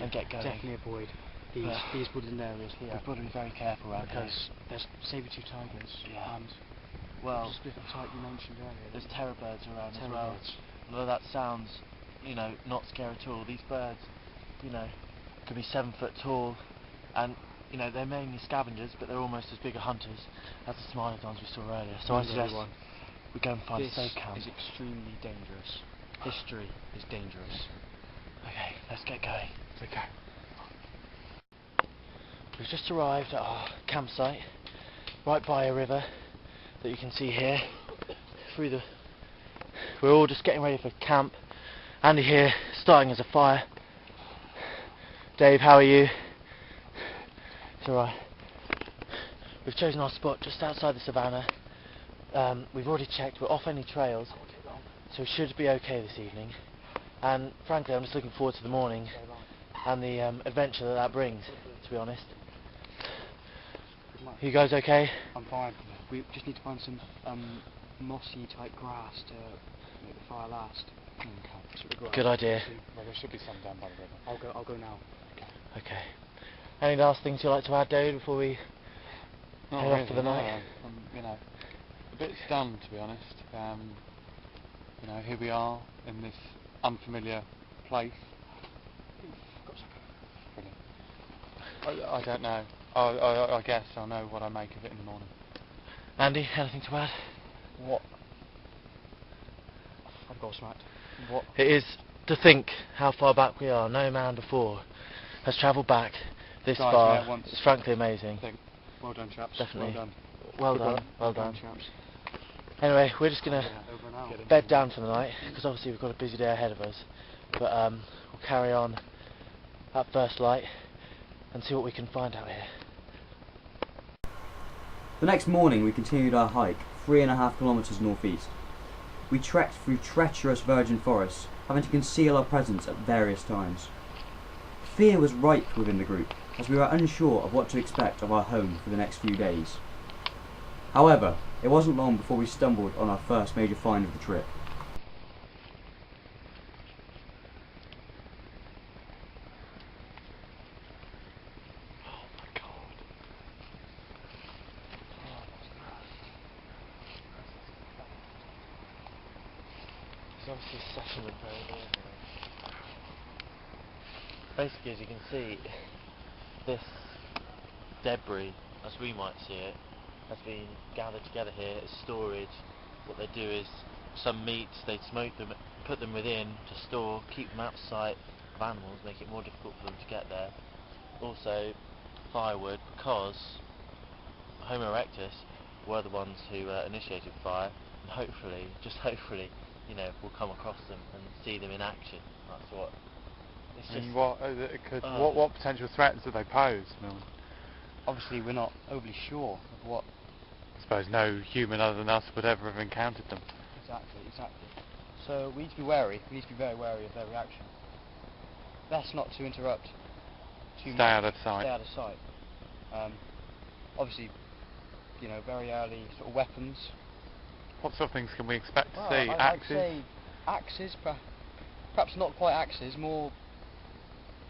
and get going. Definitely avoid these woodland areas here. We've got to be very careful around here. Because there's saber-tooth tigers and well, just the type you mentioned earlier. there's terror birds around as Terror well. birds. Although that sounds, you know, not scary at all. These birds, you know, could be 7 foot tall, and you know they're mainly scavengers, but they're almost as big as hunters as the smilodons we saw earlier. So I suggest we go and find a safe camp. This is extremely dangerous. History is dangerous. Okay, let's get going. Okay. We've just arrived at our campsite, right by a river that you can see here. We're all just getting ready for camp. Andy here, starting as a fire. Dave, how are you? It's alright. We've chosen our spot just outside the savannah. We've already checked, we're off any trails, so we should be okay this evening. And frankly, I'm just looking forward to the morning and the adventure that brings, to be honest. You guys okay? I'm fine. We just need to find some mossy type grass to make the fire last. Good idea. Well, there should be some down by the river. I'll go now. Okay. Any last things you'd like to add, Dave, before we head off for the night? You know, a bit stunned, to be honest. You know, here we are in this unfamiliar place. Brilliant. I don't know. I guess I'll know what I make of it in the morning. Andy, anything to add? What? I've got smacked. What? It is to think how far back we are. No man before has travelled back this far. It's frankly amazing. Well done, chaps. Definitely. Well done. Well done. Chaps. Anyway, we're just going to bed down for the night, because obviously we've got a busy day ahead of us. But we'll carry on at first light and see what we can find out here. The next morning we continued our hike, 3.5 kilometres northeast. We trekked through treacherous virgin forests, having to conceal our presence at various times. Fear was ripe within the group, as we were unsure of what to expect of our home for the next few days. However, it wasn't long before we stumbled on our first major find of the trip. There's obviously a settlement over there. Basically, as you can see, this debris, as we might see it, has been gathered together here as storage. What they do is, some meats, they smoke them, put them within to store, keep them out of sight of animals, make it more difficult for them to get there. Also, firewood, because Homo erectus were the ones who initiated fire, and hopefully, just hopefully, you know, we'll come across them and see them in action. That's what. It's just. And what potential threats do they pose? I mean, Obviously, we're not overly sure of what. I suppose no human other than us would ever have encountered them. Exactly. So we need to be wary. We need to be very wary of their reaction. Best not to interrupt too much. Stay out of sight. Stay out of sight. Obviously, you know, very early sort of weapons. What sort of things can we expect to see? I'd say axes, perhaps not quite axes, more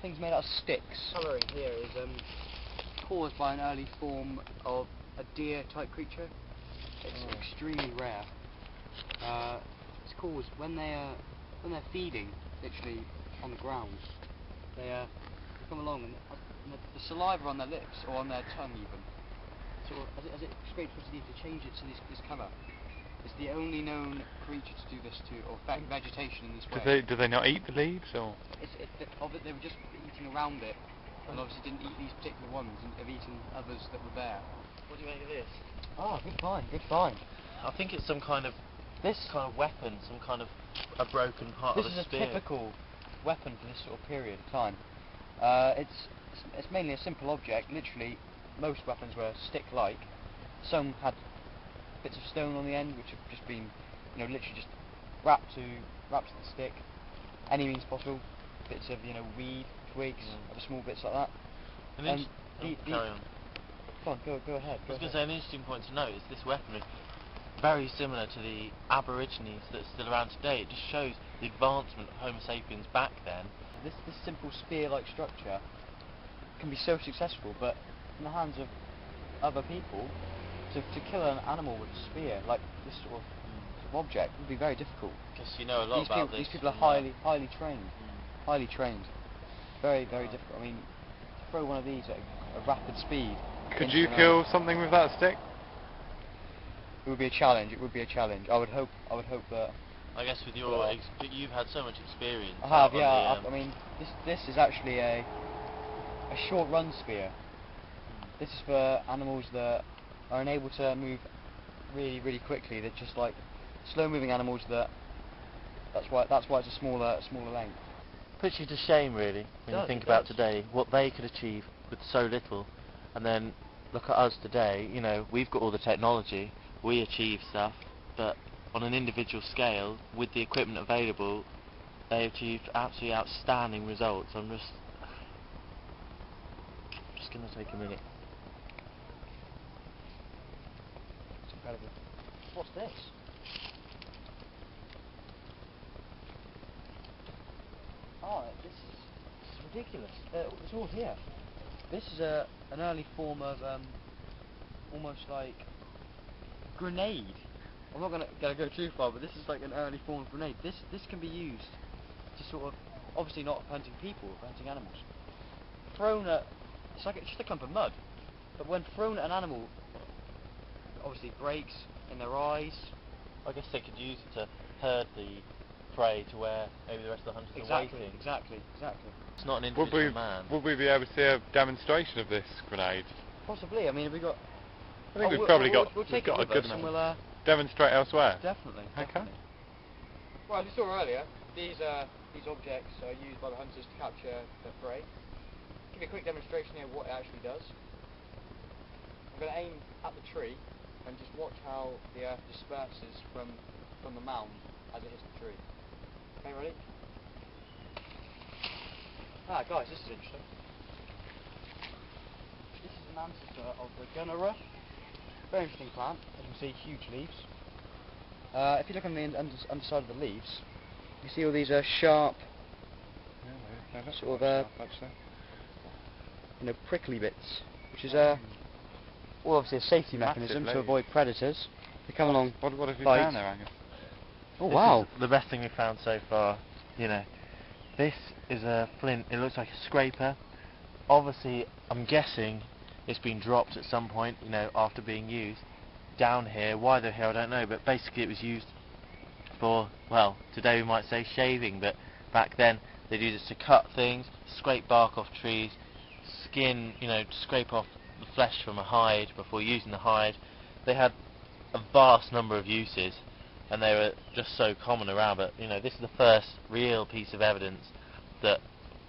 things made out of sticks. Colouring here is caused by an early form of a deer-type creature. It's extremely rare. It's caused when they're feeding, literally on the ground. They come along and the saliva on their lips or on their tongue even, sort of as it scrapes what's needed to change it to this colour. It's the only known creature to do this to, or affect vegetation in this way. Do they not eat the leaves, or? They were just eating around it, and obviously didn't eat these particular ones, and have eaten others that were there. What do you make of this? Ah, good find. I think it's some kind of weapon, some kind of a broken part of a spear. This is a typical weapon for this sort of period of time. It's mainly a simple object. Literally, most weapons were stick-like. Some had bits of stone on the end, which have just been, you know, literally just wrapped to the stick. Any means possible. Bits of, you know, weed, twigs, other small bits like that. Carry on. Come on, go ahead. I was going to say, an interesting point to note is this weapon is very similar to the aborigines that are still around today. It just shows the advancement of Homo sapiens back then, this simple spear-like structure can be so successful, but in the hands of other people, to kill an animal with a spear, like this sort of object, would be very difficult. Because you know a lot about this. These people are from, highly trained, highly trained. Very difficult. I mean, to throw one of these at a rapid speed. Could you kill something with that stick? It would be a challenge. It would be a challenge. I would hope that. I guess with your you've had so much experience. I have, out on yeah. the, I mean, this is actually a short run spear. This is for animals that are unable to move really quickly. They're just like slow moving animals. That's why it's a smaller length. puts you to shame really when you think about today what they could achieve with so little, and then look at us today. You know, we've got all the technology, we achieve stuff, but on an individual scale, with the equipment available, they achieved absolutely outstanding results. I'm just going to take a minute. It's incredible. What's this? Oh, this is ridiculous. It's all here. This is an early form of almost like grenade. I'm not gonna go too far, but this is like an early form of grenade. This can be used to sort of, obviously not hunting people, but hunting animals. Thrown at, it's just a clump of mud, but when thrown at an animal, obviously it breaks in their eyes. I guess they could use it to herd the prey to where maybe the rest of the hunters are waiting. Exactly. It's not an individual man. Would we be able to see a demonstration of this grenade? Possibly. I mean, have we got? I think we've probably got We'll take got it a good and amount. Demonstrate elsewhere. Definitely. Well, as you saw earlier, these objects are used by the hunters to capture their prey. Give you a quick demonstration here of what it actually does. I'm going to aim at the tree and just watch how the earth disperses from the mound as it hits the tree. Okay, ready? Ah, guys, this is interesting. This is an ancestor of the gunner. Very interesting plant. As you can see, huge leaves. If you look on the underside of the leaves, you see all these sharp, sort of, prickly bits, which is well, obviously a safety mechanism to avoid predators. They come along. What have you bite. found there, Angus? Oh This wow! is the best thing we've found so far. You know, this is a flint. It looks like a scraper. Obviously, I'm guessing it's been dropped at some point. You know, after being used. Down here, why they're here I don't know, but basically it was used for, well, today we might say shaving, but back then they'd use it to cut things, scrape bark off trees, skin, you know, scrape off the flesh from a hide before using the hide. They had a vast number of uses, and they were just so common around, but you know, this is the first real piece of evidence that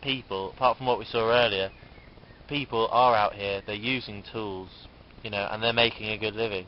people, apart from what we saw earlier, people are out here, they're using tools, you know, and they're making a good living.